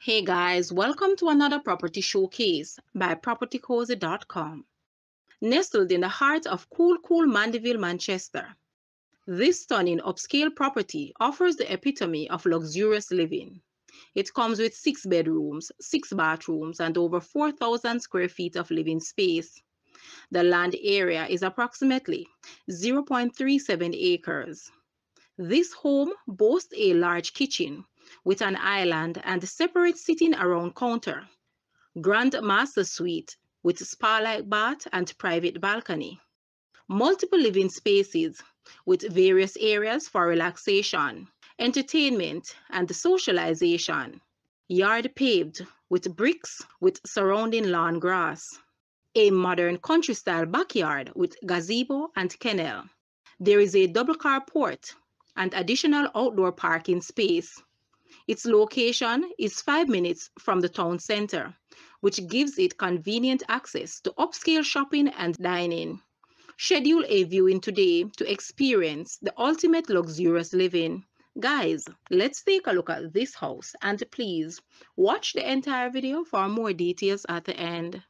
Hey guys, welcome to another property showcase by propertycozy.com. Nestled in the heart of cool Mandeville, Manchester. This stunning upscale property offers the epitome of luxurious living. It comes with 6 bedrooms, 6 bathrooms, and over 4,000 square feet of living space. The land area is approximately 0.37 acres. This home boasts a large kitchen with an island and separate sitting around counter, grand master suite with spa-like bath and private balcony, multiple living spaces with various areas for relaxation, entertainment, and socialization, yard paved with bricks with surrounding lawn grass, a modern country-style backyard with gazebo and kennel. There is a double carport and additional outdoor parking space. Its location is 5 minutes from the town center, which gives it convenient access to upscale shopping and dining. Schedule a viewing today to experience the ultimate luxurious living. Guys, let's take a look at this house and please watch the entire video for more details at the end.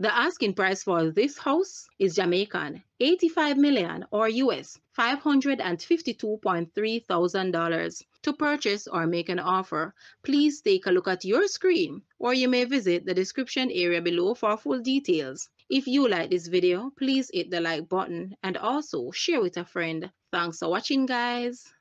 The asking price for this house is Jamaican, 85 million or US $552.3 thousand. To purchase or make an offer, please take a look at your screen, or you may visit the description area below for full details. If you like this video, please hit the like button and also share with a friend. Thanks for watching, guys.